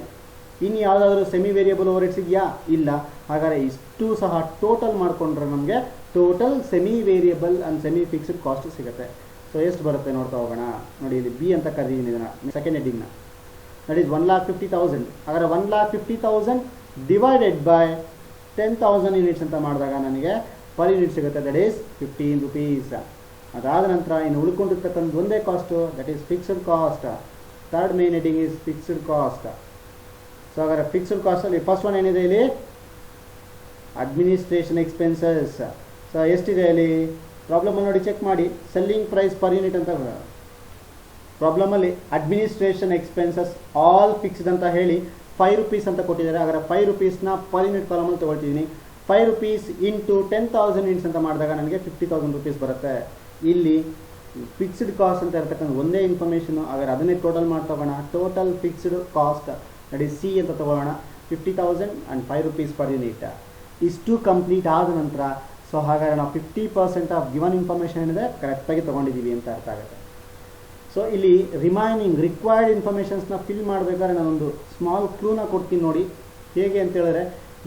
Speaker 1: ಇನ್ನು ಯಾವುದಾದ್ರೂ ಸೆಮಿ ವೇರಿಯಬಲ್ ಓವರ್ ಹೆಡ್ಸ್ ಇದೆಯಾ, ಇಲ್ಲ. ಹಾಗಾದರೆ ಇಷ್ಟು ಸಹ ಟೋಟಲ್ ಮಾಡಿಕೊಂಡ್ರೆ ನಮಗೆ total semi variable and semi fixed cost ಸಿಗುತ್ತೆ. ಸೊ ಎಷ್ಟು ಬರುತ್ತೆ ನೋಡ್ತಾ ಹೋಗೋಣ. ನೋಡಿ ಇಲ್ಲಿ ಬಿ ಅಂತ ಕರೀತೀನಿ ಇದನ್ನು, ಸೆಕೆಂಡ್ ಹೆಡ್ಡಿಂಗ್ನ. That is 1,50,000. ಹಾಗಾದರೆ 1,50,000 ಡಿವೈಡೆಡ್ ಬೈ 10,000 ಯೂನಿಟ್ಸ್ ಅಂತ ಮಾಡಿದಾಗ ನನಗೆ ಪರ್ ಯೂನಿಟ್ ಸಿಗುತ್ತೆ, ದಟ್ ಈಸ್ 15 rupees. ಅದಾದ ನಂತರ ಇನ್ನು ಉಳ್ಕೊಂಡಿರ್ತಕ್ಕಂಥ ಒಂದೇ cost, that is fixed cost. Third main heading is fixed cost. So ಹಾಗಾದ್ರೆ ಫಿಕ್ಸ್ಡ್ ಕಾಸ್ಟಲ್ಲಿ ಫಸ್ಟ್ ಒನ್ ಏನಿದೆ ಇಲ್ಲಿ, ಅಡ್ಮಿನಿಸ್ಟ್ರೇಷನ್ ಎಕ್ಸ್ಪೆನ್ಸಸ್. ಸೊ ಎಷ್ಟಿದೆ ಅಲ್ಲಿ ಪ್ರಾಬ್ಲಮಲ್ಲಿ ನೋಡಿ, ಚೆಕ್ ಮಾಡಿ. ಸೆಲ್ಲಿಂಗ್ ಪ್ರೈಸ್ ಪರ್ ಯೂನಿಟ್ ಅಂತ ಪ್ರಾಬ್ಲಮಲ್ಲಿ ಅಡ್ಮಿನಿಸ್ಟ್ರೇಷನ್ ಎಕ್ಸ್ಪೆನ್ಸಸ್ ಆಲ್ ಫಿಕ್ಸ್ಡ್ ಅಂತ ಹೇಳಿ 5 rupees ಅಂತ ಕೊಟ್ಟಿದ್ದಾರೆ. ಹಾಗಾದ್ರೆ 5 rupeesನ ಪರ್ ಯೂನಿಟ್ ಕಾಲಮಲ್ಲಿ ತೊಗೊಳ್ತಿದ್ದೀನಿ. 5 rupees ಇಂಟು 10,000 ಯೂನಿಟ್ಸ್ ಅಂತ ಮಾಡಿದಾಗ ನನಗೆ 50,000 rupees ಬರುತ್ತೆ. ಇಲ್ಲಿ ಫಿಕ್ಸ್ಡ್ ಕಾಸ್ಟ್ ಅಂತ ಇರತಕ್ಕಂಥ ಒಂದೇ ಇನ್ಫಾರ್ಮೇಷನು, ಹಾಗಾದ್ರೆ ಅದನ್ನೇ ಟೋಟಲ್ ಮಾಡಿ ತಗೋಣ. Total fixed cost that is C ಅಂತ ತಗೊಳ್ಳೋಣ. 50,000 ಆ್ಯಂಡ್ 5 rupees ಪರ್ ಯೂನಿಟ್. ಇಷ್ಟು ಕಂಪ್ಲೀಟ್ ಆದ ನಂತರ ಸೊ ಹಾಗಾದರೆ ನಾವು 50% ಆಫ್ ಗಿವನ್ ಇನ್ಫಾರ್ಮೇಷನ್ ಏನಿದೆ ಕರೆಕ್ಟಾಗಿ ತೊಗೊಂಡಿದ್ದೀವಿ ಅಂತ ಅರ್ಥ ಆಗುತ್ತೆ. ಸೊ ಇಲ್ಲಿ ರಿಮೈನಿಂಗ್ ರಿಕ್ವೈರ್ಡ್ ಇನ್ಫಾರ್ಮೇಷನ್ಸ್ನ ಫಿಲ್ ಮಾಡಬೇಕಾದ್ರೆ ನಾನೊಂದು ಸ್ಮಾಲ್ ಕ್ಲೂನ ಕೊಡ್ತೀನಿ ನೋಡಿ. ಹೇಗೆ ಅಂತ ಹೇಳಿದ್ರೆ,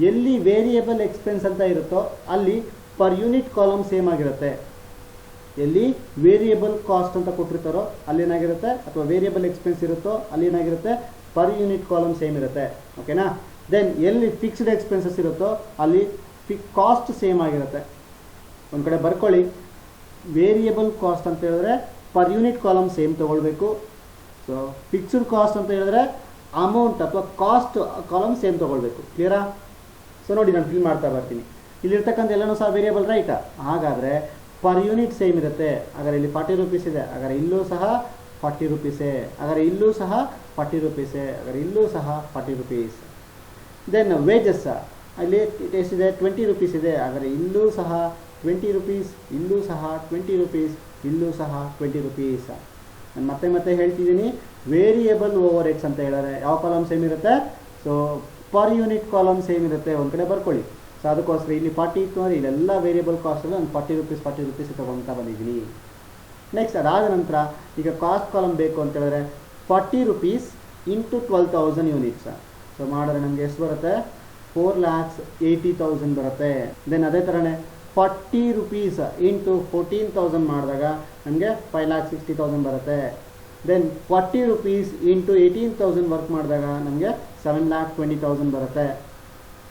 Speaker 1: ಎಲ್ಲಿ ವೇರಿಯಬಲ್ ಎಕ್ಸ್ಪೆನ್ಸ್ ಅಂತ ಇರುತ್ತೋ ಅಲ್ಲಿ ಪರ್ ಯೂನಿಟ್ ಕಾಲಮ್ ಸೇಮ್ ಆಗಿರುತ್ತೆ. ಎಲ್ಲಿ ವೇರಿಯಬಲ್ ಕಾಸ್ಟ್ ಅಂತ ಕೊಟ್ಟಿರ್ತಾರೋ ಅಲ್ಲೇನಾಗಿರುತ್ತೆ, ಅಥವಾ ವೇರಿಯಬಲ್ ಎಕ್ಸ್ಪೆನ್ಸ್ ಇರುತ್ತೋ ಅಲ್ಲೇನಾಗಿರುತ್ತೆ ಪರ್ ಯೂನಿಟ್ ಕಾಲಮ್ ಸೇಮ್ ಇರುತ್ತೆ, ಓಕೆನಾ. ದೆನ್ ಎಲ್ಲಿ ಫಿಕ್ಸ್ಡ್ ಎಕ್ಸ್ಪೆನ್ಸಸ್ ಇರುತ್ತೋ ಅಲ್ಲಿ ಕಾಸ್ಟ್ ಸೇಮ್ ಆಗಿರುತ್ತೆ. ಒಂದು ಕಡೆ ಬರ್ಕೊಳ್ಳಿ, ವೇರಿಯಬಲ್ ಕಾಸ್ಟ್ ಅಂತ ಹೇಳಿದ್ರೆ ಪರ್ ಯೂನಿಟ್ ಕಾಲಮ್ ಸೇಮ್ ತೊಗೊಳ್ಬೇಕು. ಸೊ ಫಿಕ್ಸ್ಡ್ ಕಾಸ್ಟ್ ಅಂತ ಹೇಳಿದ್ರೆ ಅಮೌಂಟ್ ಅಥವಾ ಕಾಸ್ಟ್ ಕಾಲಮ್ ಸೇಮ್ ತೊಗೊಳ್ಬೇಕು. ಕ್ಲಿಯರಾ? ಸೊ ನೋಡಿ ನಾನು ಫಿಲ್ ಮಾಡ್ತಾ ಬರ್ತೀನಿ. ಇಲ್ಲಿರ್ತಕ್ಕಂಥ ಎಲ್ಲನೂ ಸಹ ವೇರಿಯಬಲ್ ರೈಟಾ, ಹಾಗಾದರೆ ಪರ್ ಯೂನಿಟ್ ಸೇಮ್ ಇರುತ್ತೆ. ಹಾಗಾದರೆ ಇಲ್ಲಿ 40 rupees ಇದೆ, ಹಾಗಾದರೆ ಇಲ್ಲೂ ಸಹ 40 rupees, ಹಾಗಾದರೆ ಇಲ್ಲೂ ಸಹ 40 rupees, ಹಾಗಾದರೆ ಇಲ್ಲೂ ಸಹ 40 rupees. ದೆನ್ ವೇಜಸ್ ಅಲ್ಲಿ ಎಷ್ಟಿದೆ, 20 rupees ಇದೆ, ಹಾಗಾದರೆ ಇಲ್ಲೂ ಸಹ 20 rupees, ಇಲ್ಲೂ ಸಹ 20 rupees, ಇಲ್ಲೂ ಸಹ 20 rupees. ನಾನು ಮತ್ತೆ ಹೇಳ್ತಿದ್ದೀನಿ, ವೇರಿಯಬಲ್ ಓವರ್ ಹೆಡ್ಸ್ ಅಂತ ಹೇಳಿದ್ರೆ ಯಾವ ಕಾಲಮ್ ಸೇಮ್ ಇರುತ್ತೆ, so per unit column same ಇರುತ್ತೆ. ಒಂದು ಕಡೆ ಬರ್ಕೊಳ್ಳಿ. ಸೊ ಅದಕ್ಕೋಸ್ಕರ ಇಲ್ಲಿ 40 ಇತ್ತು ಅಂದರೆ ಇಲ್ಲೆಲ್ಲ ವೇರಿಯಬಲ್ ಕಾಸ್ಟಲ್ಲಿ ನಾನು 40 rupees ತೊಗೊಳ್ತಾ ಬಂದಿದ್ದೀನಿ. ನೆಕ್ಸ್ಟ್ ಅದಾದ ನಂತರ ಈಗ ಕಾಸ್ಟ್ ಕಾಲಮ್ ಬೇಕು ಅಂತ ಹೇಳಿದ್ರೆ 40 rupees ಇಂಟು 12,000 ಯೂನಿಟ್ಸ್. ಸೊ ಮಾಡಿದ್ರೆ ನಮಗೆ ಎಷ್ಟು ಬರುತ್ತೆ, 4,80,000 ಬರುತ್ತೆ. ದೆನ್ ಅದೇ ಥರನೇ 40 rupees ಇಂಟು 14,000 ಮಾಡಿದಾಗ ನಮಗೆ 5,60,000 ಬರುತ್ತೆ. ದೆನ್ 40 rupees ಇಂಟು 18,000 ವರ್ಕ್ ಮಾಡಿದಾಗ ನಮಗೆ 7,20,000 ಬರುತ್ತೆ.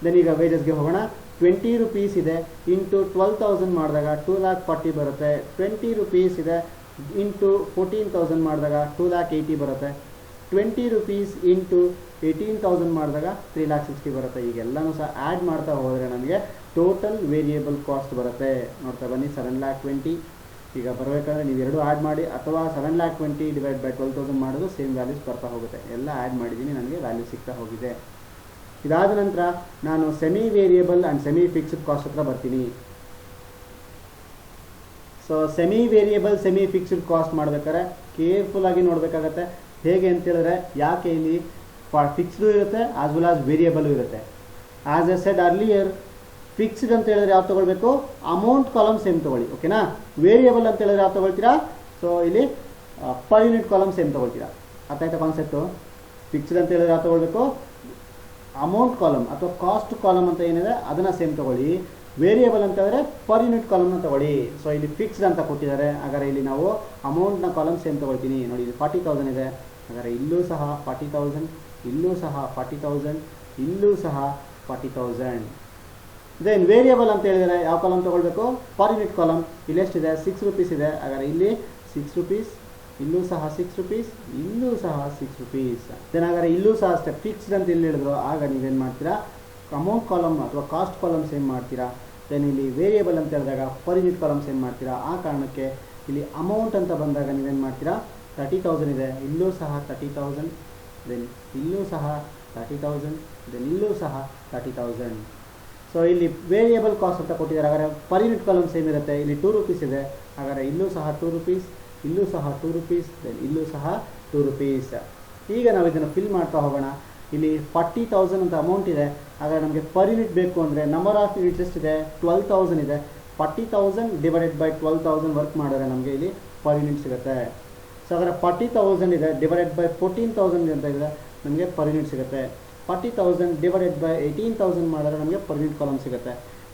Speaker 1: ದೆನ್ ಈಗ ವೇಜಸ್ಗೆ ಹೋಗೋಣ. 20 rupees ಇದೆ ಇಂಟು 12,000 ಮಾಡಿದಾಗ 2,40,000 ಬರುತ್ತೆ. 20 rupees ಇದೆ ಇಂಟು 14,000 ಮಾಡಿದಾಗ 2,80,000 ಬರುತ್ತೆ. 20 rupees ಇಂಟು 18,000 ಮಾಡಿದಾಗ 3,60,000 ಬರುತ್ತೆ. ಈಗೆಲ್ಲನೂ ಸಹ ಆ್ಯಡ್ ಮಾಡ್ತಾ ಹೋದರೆ ನಮಗೆ ಟೋಟಲ್ ವೇರಿಯಬಲ್ ಕಾಸ್ಟ್ ಬರುತ್ತೆ. ನೋಡ್ತಾ ಬನ್ನಿ, 7,20,000. ಈಗ ಬರಬೇಕಾದ್ರೆ ನೀವು ಎರಡು ಆ್ಯಡ್ ಮಾಡಿ, ಅಥವಾ 7,20,000 ಡಿವೈಡ್ ಬೈ 12,000 ಮಾಡೋದು ಸೇಮ್ ವ್ಯಾಲ್ಯೂಸ್ ಬರ್ತಾ ಹೋಗುತ್ತೆ. ಎಲ್ಲ ಆ್ಯಡ್ ಮಾಡಿದ್ದೀನಿ, ನನಗೆ ವ್ಯಾಲ್ಯೂ ಸಿಗ್ತಾ ಹೋಗಿದೆ. ಇದಾದ ನಂತರ ನಾನು semi variable and semi fixed cost ಹತ್ರ ಬರ್ತೀನಿ. So semi variable semi fixed cost ಮಾಡಬೇಕಾದ್ರೆ ಕೇರ್ಫುಲ್ಲಾಗಿ ನೋಡಬೇಕಾಗತ್ತೆ. ಹೇಗೆ ಅಂತ ಹೇಳಿದ್ರೆ ಯಾಕೆ ಇಲ್ಲಿ ಫಿಕ್ಸ್ಡು ಇರುತ್ತೆ ಆಸ್ ವೆಲ್ ಆಸ್ ವೇರಿಯಬಲ್ ಇರುತ್ತೆ. As A shed earlier, fixed ಅಂತ ಹೇಳಿದ್ರೆ ಯಾವ್ದು ತೊಗೊಳ್ಬೇಕು, ಅಮೌಂಟ್ ಕಾಲಮ್ ಸೇಮ್ ತೊಗೊಳ್ಳಿ, ಓಕೆನಾ. ವೇರಿಯಬಲ್ ಅಂತ ಹೇಳಿದ್ರೆ ಯಾವ್ದು ತೊಗೊಳ್ತೀರಾ, ಸೊ ಇಲ್ಲಿ ಪರ್ ಯೂನಿಟ್ ಕಾಲಮ್ ಸೇಮ್ ತೊಗೊಳ್ತೀರಾ. ಅರ್ಥ ಆಯ್ತಾ ಕಾನ್ಸೆಪ್ಟು. ಫಿಕ್ಸ್ಡ್ ಅಂತ ಹೇಳಿದ್ರೆ ಯಾವ್ದು ತೊಗೊಳ್ಬೇಕು, ಅಮೌಂಟ್ ಕಾಲಮ್ ಅಥವಾ ಕಾಸ್ಟ್ ಕಾಲಮ್ ಅಂತ ಏನಿದೆ ಅದನ್ನು ಸೇಮ್ ತೊಗೊಳ್ಳಿ. ವೇರಿಯಬಲ್ ಅಂತ ಹೇಳಿದ್ರೆ ಪರ್ ಯೂನಿಟ್ ಕಾಲಮ್ನ ತೊಗೊಳ್ಳಿ. ಸೊ ಇಲ್ಲಿ ಫಿಕ್ಸ್ಡ್ ಅಂತ ಕೊಟ್ಟಿದ್ದಾರೆ, ಹಾಗಾದರೆ ಇಲ್ಲಿ ನಾವು ಅಮೌಂಟ್ನ ಕಾಲಮ್ ಸೇಮ್ ತೊಗೊಳ್ತೀನಿ. ನೋಡಿ ಇಲ್ಲಿ 40,000 ಇದೆ, ಹಾಗಾದರೆ ಇಲ್ಲೂ ಸಹ 40,000, ಇಲ್ಲೂ ಸಹ 40,000, ಇಲ್ಲೂ ಸಹ 40,000. ದೆನ್ ವೇರಿಯಬಲ್ ಅಂತ ಹೇಳಿದರೆ ಯಾವ ಕಾಲಮ್ ತೊಗೊಳ್ಬೇಕು, ಪರ್ ಯೂನಿಟ್ ಕಾಲಮ್. ಇಲ್ಲಿ ಎಷ್ಟಿದೆ, 6 ರೂಪೀಸ್ ಇದೆ, ಹಾಗಾದರೆ ಇಲ್ಲಿ 6 ರೂಪೀಸ್, ಇಲ್ಲೂ ಸಹ 6 ರೂಪೀಸ್, ಇಲ್ಲೂ ಸಹ 6 ರೂಪೀಸ್. ದೆನ್ ಹಾಗಾದರೆ ಇಲ್ಲೂ ಸಹ ಅಷ್ಟೇ ಫಿಕ್ಸ್ಡ್ ಅಂತ ಇಲ್ಲಿ ಹೇಳಿದ್ರು, ಆಗ ನೀವೇನು ಮಾಡ್ತೀರಾ, ಅಮೌಂಟ್ ಕಾಲಮ್ ಅಥವಾ ಕಾಸ್ಟ್ ಕಾಲಮ್ ಸೇಮ್ ಮಾಡ್ತೀರಾ. ದೆನ್ ಇಲ್ಲಿ ವೇರಿಯಬಲ್ ಅಂತ ಹೇಳಿದಾಗ ಪರ್ ಯೂನಿಟ್ ಕಾಲಮ್ ಸೇಮ್ ಮಾಡ್ತೀರಾ. ಆ ಕಾರಣಕ್ಕೆ ಇಲ್ಲಿ ಅಮೌಂಟ್ ಅಂತ ಬಂದಾಗ ನೀವೇನು ಮಾಡ್ತೀರಾ, 30,000 ಇದೆ, ಇಲ್ಲೂ ಸಹ 30,000, ದೆನ್ ಇಲ್ಲೂ ಸಹ 30,000, ದೆನ್ ಇಲ್ಲೂ ಸಹ 30,000. ಸೊ ಇಲ್ಲಿ ವೇರಿಯಬಲ್ ಕಾಸ್ಟ್ ಅಂತ ಕೊಟ್ಟಿದ್ದಾರೆ, ಹಾಗಾದರೆ ಪರ್ ಯೂನಿಟ್ ಕಾಲಮ್ ಸೇಮ್ ಇರುತ್ತೆ. ಇಲ್ಲಿ 2 ರೂಪೀಸ್ ಇದೆ, ಹಾಗಾದರೆ ಇಲ್ಲೂ ಸಹ 2 ರೂಪೀಸ್, ಇಲ್ಲೂ ಸಹ 2 ರೂಪೀಸ್, ದೆನ್ ಇಲ್ಲೂ ಸಹ 2 ರೂಪೀಸ್. ಈಗ ನಾವು ಇದನ್ನು ಫಿಲ್ ಮಾಡ್ತಾ ಹೋಗೋಣ. ಇಲ್ಲಿ 40,000 ಅಂತ ಅಮೌಂಟ್ ಇದೆ, ಹಾಗಾದರೆ ನಮಗೆ ಪರ್ ಯೂನಿಟ್ ಬೇಕು ಅಂದರೆ ನಂಬರ್ ಆಫ್ ಯೂನಿಟ್ಸ್ ಎಷ್ಟಿದೆ, 12,000 ಇದೆ. 40,000 ಡಿವೈಡೆಡ್ ಬೈ 12,000 ವರ್ಕ್ ಮಾಡಿದ್ರೆ ನಮಗೆ ಇಲ್ಲಿ ಪರ್ ಯೂನಿಟ್ ಸಿಗುತ್ತೆ. ಸೊ ಹಾಗಾದರೆ 40,000 ಇದೆ ಡಿವೈಡೆಡ್ ಬೈ 14,000 ಅಂತ ಇದೆ, ನಮಗೆ ಪರ್ ಯೂನಿಟ್ ಸಿಗುತ್ತೆ. 40,000 ಡಿವೈಡೆಡ್ ಬೈ 18,000 ಮಾಡಿದ್ರೆ ನಮಗೆ ಪರ್ ಯೂನಿಟ್ ಕಾಲಮ್ ಸಿಗುತ್ತೆ.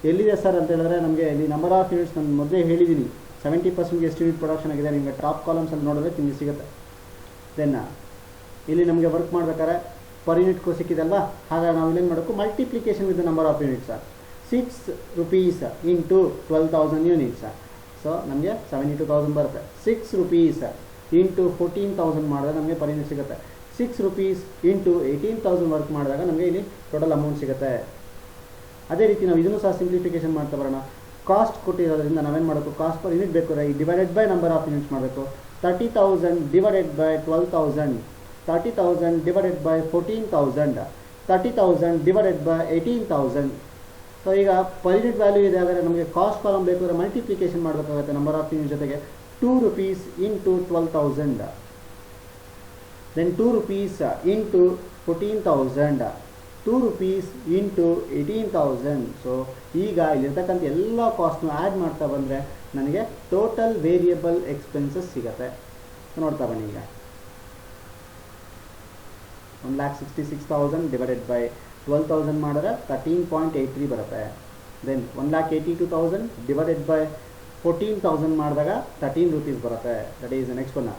Speaker 1: ಎಲ್ಲಿದೆ ಸರ್ ಅಂತ ಹೇಳಿದ್ರೆ ನಮಗೆ ಇಲ್ಲಿ ನಂಬರ್ ಆಫ್ ಯೂನಿಟ್ಸ್ ನಾನು ಮೊದಲೇ ಹೇಳಿದ್ದೀನಿ, 70% ಎಷ್ಟು ಯೂನಿಟ್ ಪ್ರೊಡಕ್ಷನ್ ಆಗಿದೆ ನಿಮಗೆ ಟಾಪ್ ಕಾಲಮ್ಸಲ್ಲಿ ನೋಡಿದ್ರೆ ನಿಮಗೆ ಸಿಗುತ್ತೆ. ದೆನ್ ಇಲ್ಲಿ ನಮಗೆ ವರ್ಕ್ ಮಾಡಬೇಕಾದ್ರೆ ಪರ್ ಯೂನಿಟ್ ಸಿಕ್ಕಿದಲ್ವಾ, ಹಾಗಾಗಿ ನಾವು ಇಲ್ಲೇನು ಮಾಡಬೇಕು, multiplication with the number of units. 6 rupees into 12,000 units, so ನಮಗೆ 72,000 ಬರುತ್ತೆ. 6 ರೂಪೀಸ್ ಇಂಟು 14,000 ಮಾಡಿದ್ರೆ ನಮಗೆ ಪರ್ ಯೂನಿಟ್ ಸಿಗುತ್ತೆ. 6 ರೂಪೀಸ್ ಇಂಟು 18,000 ವರ್ಕ್ ಮಾಡಿದಾಗ ನಮಗೆ ಇಲ್ಲಿ ಟೋಟಲ್ ಅಮೌಂಟ್ ಸಿಗುತ್ತೆ. ಅದೇ ರೀತಿ ನಾವು ಇದನ್ನು ಸಹ ಸಿಂಪ್ಲಿಫಿಕೇಶನ್ ಮಾಡ್ತಾ ಬರೋಣ. ಕಾಸ್ಟ್ ಕೊಟ್ಟಿರೋದ್ರಿಂದ ನಾವೇನು ಮಾಡಬೇಕು, ಕಾಸ್ಟ್ ಪರ್ ಯೂನಿಟ್ ಬೇಕು, ಈ divided by number of units ಮಾಡಬೇಕು. 30,000 divided by 12,000, 30,000 divided by 14,000, 30,000 divided by 18,000. So ಈಗ ಪರ್ ಯೂನಿಟ್ ವ್ಯಾಲ್ಯೂ ಇದೆ, ಹಾಗಾದರೆ ನಮಗೆ ಕಾಸ್ಟ್ ಕಾಲಮ್ ಬೇಕು ಅಂದರೆ ಮಲ್ಟಿಪ್ಲಿಕೇಶನ್ ಮಾಡಬೇಕಾಗುತ್ತೆ ನಂಬರ್ ಆಫ್ ಯೂನಿಟ್ ಜೊತೆಗೆ. 2 rupees into 12,000, then 2 rupees into 14,000, 2 rupees into 18,000. So ಈಗ ಇಲ್ಲಿರ್ತಕ್ಕಂಥ ಎಲ್ಲ ಕಾಸ್ಟ್ನು ಆ್ಯಡ್ ಮಾಡ್ತಾ ಬಂದರೆ ನನಗೆ ಟೋಟಲ್ ವೇರಿಯಬಲ್ ಎಕ್ಸ್ಪೆನ್ಸಸ್ ಸಿಗುತ್ತೆ. ನೋಡ್ತಾ ಬನ್ನಿ, ಈಗ 1,66,000 ಡಿವೈಡೆಡ್ ಬೈ 12,000 ಮಾಡಿದ್ರೆ 13.83 ಬರುತ್ತೆ. ದೆನ್ 1,82,000 ಡಿವೈಡೆಡ್ ಬೈ 14,000 ಮಾಡಿದಾಗ 13 ರೂಪೀಸ್ ಬರುತ್ತೆ. That is next one.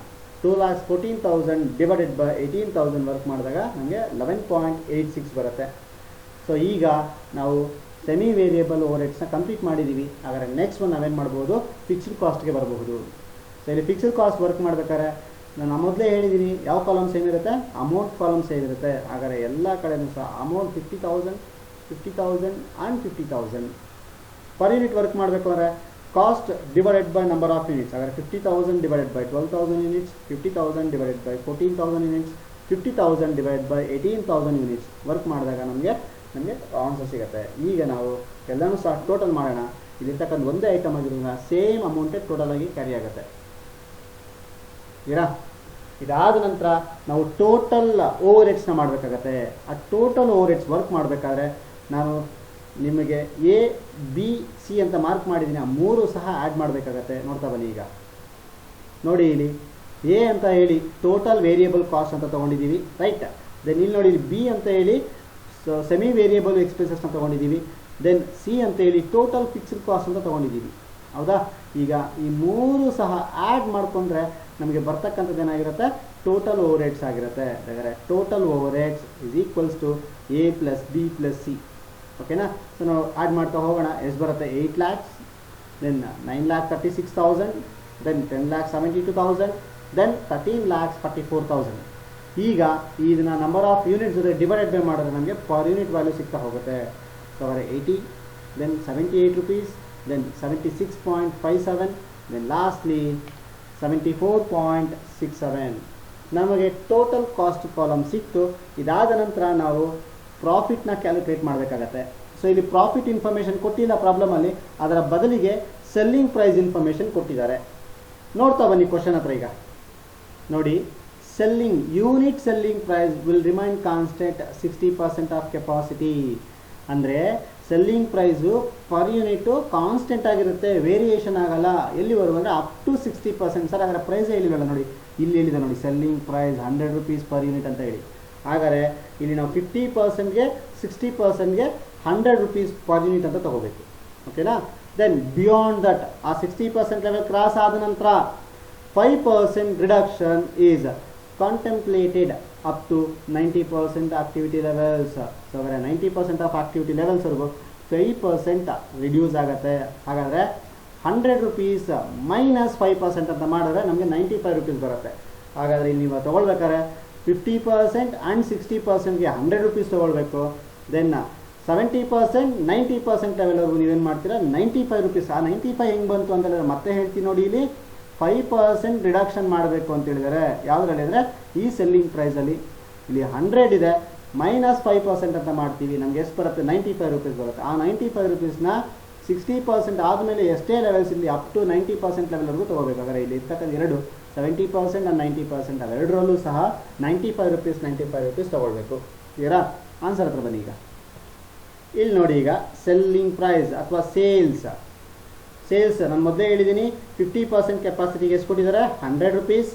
Speaker 1: 2,14,000 divided by 18,000 work ಮಾಡಿದಾಗ ನಮಗೆ 11.86 ಬರುತ್ತೆ. ಸೊ ಈಗ ನಾವು ಸೆಮಿ ವೇರಿಯಬಲ್ ಓವರ್ ಹೆಡ್ಸ್ನ ಕಂಪ್ಲೀಟ್ ಮಾಡಿದ್ದೀವಿ. ಹಾಗಾದರೆ ನೆಕ್ಸ್ಟ್ ಒನ್ ನಾವೇನು ಮಾಡ್ಬೋದು, ಫಿಕ್ಸ್ಡ್ ಕಾಸ್ಟ್ಗೆ ಬರಬಹುದು. ಸೊ ಇಲ್ಲಿ ಫಿಕ್ಸ್ಡ್ ಕಾಸ್ಟ್ ವರ್ಕ್ ಮಾಡಬೇಕಾದ್ರೆ ನಾನು ಮೊದಲೇ ಹೇಳಿದ್ದೀನಿ ಯಾವ ಕಾಲಮ್ ಸೇಮ್ ಇರುತ್ತೆ, ಅಮೌಂಟ್ ಕಾಲಮ್ ಸೇಮ್ ಇರುತ್ತೆ. ಹಾಗಾದರೆ ಎಲ್ಲ ಕಡೆಯೂ ಸಹ amount 50,000, 50,000 and 50,000. Per unit work ಮಾಡಬೇಕು ಅಂದರೆ cost divided by number of units, ಹಾಗಾದರೆ 50,000 divided by 12,000 units, 50,000 divided by 14,000 units, 50,000 divided by 18,000 units work ಮಾಡಿದಾಗ ನಮಗೆ ಆನ್ಸರ್ ಸಿಗುತ್ತೆ. ಈಗ ನಾವು ಎಲ್ಲನೂ ಸಹ ಟೋಟಲ್ ಮಾಡೋಣ. ಇಲ್ಲಿರ್ತಕ್ಕಂಥ ಒಂದೇ ಐಟಮ್ ಆಗಿರೋದ್ರಿಂದ ಸೇಮ್ ಅಮೌಂಟೇ ಟೋಟಲ್ ಆಗಿ ಕ್ಯಾರಿ ಆಗುತ್ತೆ. ಇದಾದ ನಂತರ ನಾವು ಟೋಟಲ್ ಓವರ್ ಹೆಡ್ಸ್ನ ಮಾಡಬೇಕಾಗತ್ತೆ. ಆ ಟೋಟಲ್ ಓವರ್ ಹೆಡ್ಸ್ ವರ್ಕ್ ಮಾಡಬೇಕಾದ್ರೆ ನಾನು ನಿಮಗೆ ಎ ಬಿ ಸಿ ಅಂತ ಮಾರ್ಕ್ ಮಾಡಿದ್ದೀನಿ, ಆ ಮೂರು ಸಹ ಆ್ಯಡ್ ಮಾಡಬೇಕಾಗತ್ತೆ. ನೋಡ್ತಾ ಬನ್ನಿ, ಈಗ ನೋಡಿ ಇಲ್ಲಿ ಎ ಅಂತ ಹೇಳಿ ಟೋಟಲ್ ವೇರಿಯಬಲ್ ಕಾಸ್ಟ್ ಅಂತ ತೊಗೊಂಡಿದ್ದೀವಿ, ರೈಟ್. ದೆನ್ ಇಲ್ಲಿ ನೋಡಿ ಬಿ ಅಂತ ಹೇಳಿ ಸೆಮಿ ವೇರಿಯಬಲ್ ಎಕ್ಸ್ಪೆನ್ಸಸ್ನ ತೊಗೊಂಡಿದ್ದೀವಿ. ದೆನ್ ಸಿ ಅಂತ ಹೇಳಿ ಟೋಟಲ್ ಫಿಕ್ಸ್ಡ್ ಕಾಸ್ಟ್ ಅಂತ ತೊಗೊಂಡಿದ್ದೀವಿ, ಹೌದಾ. ಈಗ ಈ ಮೂರು ಸಹ ಆ್ಯಡ್ ಮಾಡಿಕೊಂಡ್ರೆ ನಮಗೆ ಬರ್ತಕ್ಕಂಥದ್ದು ಏನಾಗಿರುತ್ತೆ, ಟೋಟಲ್ ಓವರ್ ಹೆಡ್ಸ್ ಆಗಿರುತ್ತೆ. ಹಾಗಾದರೆ total overheads is equals to A plus B plus C, ಓಕೆನಾ. ಸೊ ನಾವು ಆ್ಯಡ್ ಮಾಡ್ತಾ ಹೋಗೋಣ. ಎಷ್ಟು ಬರುತ್ತೆ, 8 lakhs, ದೆನ್ 9,36,000, ದೆನ್ 10,72,000, ದೆನ್ 13,44,000. ಈಗ ಇದನ್ನು ನಂಬರ್ ಆಫ್ ಯೂನಿಟ್ಸ್ ಜೊತೆ ಡಿವೈಡೆಡ್ ಬೈ ಮಾಡಿದ್ರೆ ನಮಗೆ ಪರ್ ಯೂನಿಟ್ ವ್ಯಾಲ್ಯೂ ಸಿಗ್ತಾ ಹೋಗುತ್ತೆ. ಸೊ ಅವರೇ 80, then 78 rupees, then 76.57, then lastly 74.67. ನಮಗೆ ಟೋಟಲ್ ಕಾಸ್ಟ್ ಕಾಲಮ್ ಸಿಕ್ತು. ಇದಾದ ನಂತರ ನಾವು ಪ್ರಾಫಿಟ್ನ ಕ್ಯಾಲ್ಕುಲೇಟ್ ಮಾಡಬೇಕಾಗತ್ತೆ. ಸೊ ಇಲ್ಲಿ ಪ್ರಾಫಿಟ್ ಇನ್ಫಾರ್ಮೇಷನ್ ಕೊಟ್ಟಿಲ್ಲ ಪ್ರಾಬ್ಲಮಲ್ಲಿ, ಅದರ ಬದಲಿಗೆ ಸೆಲ್ಲಿಂಗ್ ಪ್ರೈಸ್ ಇನ್ಫಾರ್ಮೇಷನ್ ಕೊಟ್ಟಿದ್ದಾರೆ. ನೋಡ್ತಾ ಬನ್ನಿ ಕ್ವಶನ್ ಹತ್ರ. ಈಗ ನೋಡಿ, selling unit selling price will remain constant 60% of capacity. ಅಂದರೆ selling price per unit constant ಆಗಿರುತ್ತೆ, ವೇರಿಯೇಷನ್ ಆಗಲ್ಲ. ಎಲ್ಲಿವರೆಗೂ ಅಂದರೆ ಅಪ್ ಟು 60%. ಸರ್ ಹಾಗಾದ್ರೆ ಪ್ರೈಸ್ ಹೇಳಿಲ್ವಲ್ಲ ನೋಡಿ, ಇಲ್ಲಿ ಹೇಳಿದೆ ನೋಡಿ, selling price 100 rupees per unit ಅಂತ ಹೇಳಿ. ಹಾಗಾದರೆ ಇಲ್ಲಿ ನಾವು 50%ಗೆ 60%ಗೆ 100 rupees ಪರ್ ಯೂನಿಟ್ ಅಂತ ತಗೋಬೇಕು. ಓಕೆನಾ? ದೆನ್ ಬಿಯಾಂಡ್ ದಟ್, ಆ 60% ಲೆವೆಲ್ ಕ್ರಾಸ್ ಆದ ನಂತರ 5% reduction is contemplated up to 90% activity levels. ಸೊ ಅಂದರೆ 90% ಆಫ್ ಆಕ್ಟಿವಿಟಿ ಲೆವೆಲ್ಸ್ವರೆಗೂ 5% ರಿಡ್ಯೂಸ್ ಆಗುತ್ತೆ. ಹಾಗಾದರೆ 100 rupees ಮೈನಸ್ 5% ಅಂತ ಮಾಡಿದ್ರೆ ನಮಗೆ 95 rupees ಬರುತ್ತೆ. ಹಾಗಾದರೆ ಇಲ್ಲಿ ನೀವು ತೊಗೊಳ್ಬೇಕಾದ್ರೆ 50% ಆ್ಯಂಡ್ 60%ಗೆ 100 rupees ತೊಗೊಳ್ಬೇಕು. ದೆನ್ 70% 90% ಲೆವೆಲ್ವರೆಗೂ ನೀವೇನು ಮಾಡ್ತೀರಾ, 95 rupees. ಆ 95 ಹೆಂಗೆ ಬಂತು ಅಂತ ಹೇಳಿದ್ರೆ ಮತ್ತೆ ಹೇಳ್ತೀನಿ ನೋಡಿ, ಇಲ್ಲಿ 5% ರಿಡಕ್ಷನ್ ಮಾಡಬೇಕು ಅಂತ ಹೇಳಿದರೆ ಯಾವುದ್ರಲ್ಲಿ ಅಂದರೆ ಈ ಸೆಲ್ಲಿಂಗ್ ಪ್ರೈಸಲ್ಲಿ ಇಲ್ಲಿ 100 ಇದೆ, ಮೈನಸ್ 5% ಅಂತ ಮಾಡ್ತೀವಿ, ನಮ್ಗೆ ಎಷ್ಟು ಬರುತ್ತೆ, 95 rupees ಬರುತ್ತೆ. ಆ 95 rupeesನ 60% ಆದಮೇಲೆ ಎಷ್ಟೇ ಲೆವೆಲ್ಸ್ ಇಲ್ಲಿ ಅಪ್ ಟು 90% ಲೆವೆಲ್ವರೆಗೂ ತೊಗೋಬೇಕಾದ್ರೆ ಇಲ್ಲಿ ಇರ್ತಕ್ಕಂಥ ಎರಡು 70% ಆ್ಯಂಡ್ 90% ಅವೆರಡರಲ್ಲೂ ಸಹ 95 rupees ತೊಗೊಳ್ಬೇಕು. ಇದರ ಆನ್ಸರ್ ಹತ್ರ ಬನ್ನಿ. ಈಗ ಇಲ್ಲಿ ನೋಡಿ, ಈಗ ಸೆಲ್ಲಿಂಗ್ ಪ್ರೈಸ್ ಅಥವಾ ಸೇಲ್ಸ್ ನಾನು ಮೊದಲೇ ಹೇಳಿದ್ದೀನಿ 50% ಕೆಪಾಸಿಟಿಗೆ ಎಷ್ಟು ಕೊಟ್ಟಿದ್ದಾರೆ, 100 rupees.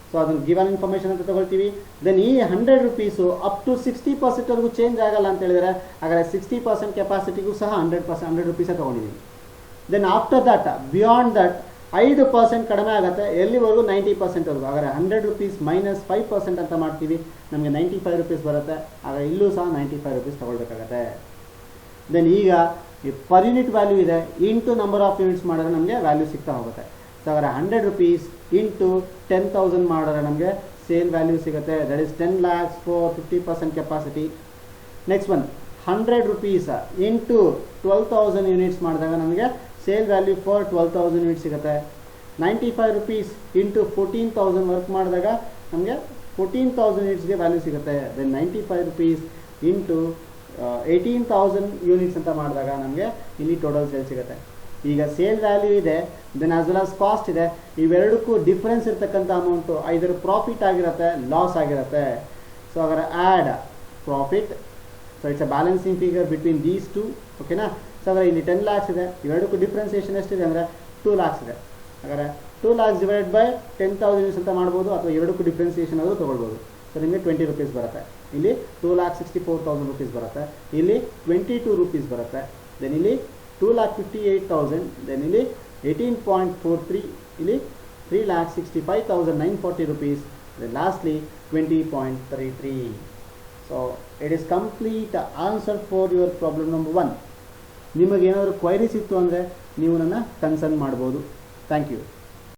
Speaker 1: ಸೊ ಅದನ್ನು ಗಿವನ್ ಇನ್ಫಾರ್ಮೇಷನ್ ಅಂತ ತೊಗೊಳ್ತೀವಿ. ದೆನ್ ಈ 100 rupees ಅಪ್ ಟು 60%ವರೆಗೂ ಚೇಂಜ್ ಆಗಲ್ಲ ಅಂತ ಹೇಳಿದರೆ, ಹಾಗಾದರೆ 60% ಕೆಪಾಸಿಟಿಗೂ ಸಹ 100 rupees ತೊಗೊಂಡಿದ್ದೀವಿ. Then after that, beyond that 5% ಕಡಿಮೆ ಆಗುತ್ತೆ, ಎಲ್ಲಿವರೆಗೂ 90%ವರೆಗೂ. ಹಾಗಾದರೆ 100 rupees ಮೈನಸ್ 5% ಅಂತ ಮಾಡ್ತೀವಿ, ನಮಗೆ 95 rupees ಬರುತ್ತೆ. ಆಗ ಇಲ್ಲೂ ಸಹ 95 rupees ತೊಗೊಳ್ಬೇಕಾಗತ್ತೆ. ದೆನ್ ಈಗ ಪರ್ ಯೂನಿಟ್ ವ್ಯಾಲ್ಯೂ ಇದೆ, ಇಂಟು ನಂಬರ್ ಆಫ್ ಯೂನಿಟ್ಸ್ ಮಾಡಿದ್ರೆ ನಮಗೆ ವ್ಯಾಲ್ಯೂ ಸಿಗ್ತಾ ಹೋಗುತ್ತೆ. ಸೊ ಹಾಗಾದರೆ 100 rupees ಇಂಟು 10,000 ಮಾಡಿದ್ರೆ ನಮಗೆ ಸೇಲ್ ವ್ಯಾಲ್ಯೂ ಸಿಗುತ್ತೆ. That is 10 lakhs for 50% capacity. Next one 100 rupees into 12,000 units ಮಾಡಿದಾಗ ನಮಗೆ ಸೇಲ್ ವ್ಯಾಲ್ಯೂ ಫಾರ್ 12,000 ಯೂನಿಟ್ಸ್ ಸಿಗುತ್ತೆ. 95 rupees ಇಂಟು 14,000 ವರ್ಕ್ ಮಾಡಿದಾಗ ನಮಗೆ 14,000 ಯೂನಿಟ್ಸ್ಗೆ ವ್ಯಾಲ್ಯೂ ಸಿಗುತ್ತೆ. ದೆನ್ 95 rupees ಇಂಟು 18,000 ಯೂನಿಟ್ಸ್ ಅಂತ ಮಾಡಿದಾಗ ನಮಗೆ ಇಲ್ಲಿ ಟೋಟಲ್ ಸೇಲ್ ಸಿಗುತ್ತೆ. ಈಗ ಸೇಲ್ ವ್ಯಾಲ್ಯೂ ಇದೆ, then as well as cost ಇದೆ. ಇವೆರಡಕ್ಕೂ ಡಿಫ್ರೆನ್ಸ್ ಇರ್ತಕ್ಕಂಥ ಅಮೌಂಟು ಐದರ ಪ್ರಾಫಿಟ್ ಆಗಿರುತ್ತೆ, ಲಾಸ್ ಆಗಿರುತ್ತೆ. ಸೊ ಹಾಗಾದ್ರೆ add profit, so it's a balancing figure between these two. ಓಕೆನಾ? ಸೊ ಹಾಗಾದ್ರೆ ಇಲ್ಲಿ 10 lakhs ಇದೆ, ಇವೆರಡಕ್ಕೂ ಡಿಫ್ರೆನ್ಸಿಯೇಷನ್ ಎಷ್ಟಿದೆ ಅಂದರೆ 2 lakhs ಇದೆ. ಹಾಗಾದರೆ 2 lakhs ಡಿವೈಡ್ ಬೈ 10,000 ಯೂನಿಟ್ಸ್ ಅಂತ ಮಾಡ್ಬೋದು, ಅಥವಾ ಎರಡಕ್ಕೂ ಡಿಫ್ರೆನ್ಸಿಯೇಷನ್ ಆದರೂ ತೊಗೊಳ್ಬೋದು. ಸೊ ನಿಮಗೆ 20 rupees ಬರುತ್ತೆ. ಇಲ್ಲಿ 2,64,000 rupees ಬರುತ್ತೆ, ಇಲ್ಲಿ 22 rupees ಬರುತ್ತೆ. ದೆನ್ ಇಲ್ಲಿ 2,58,000, ದೆನ್ ಇಲ್ಲಿ 18.43, ಇಲ್ಲಿ 3,65,940 rupees, then lastly 20.33. So it is complete answer for your problem number 1. ನಿಮಗೇನಾದರೂ ಕ್ವೈರೀಸ್ ಇತ್ತು ಅಂದರೆ ನೀವು ನನ್ನ ಕನ್ಸಲ್ಟ್ ಮಾಡ್ಬೋದು. Thank you.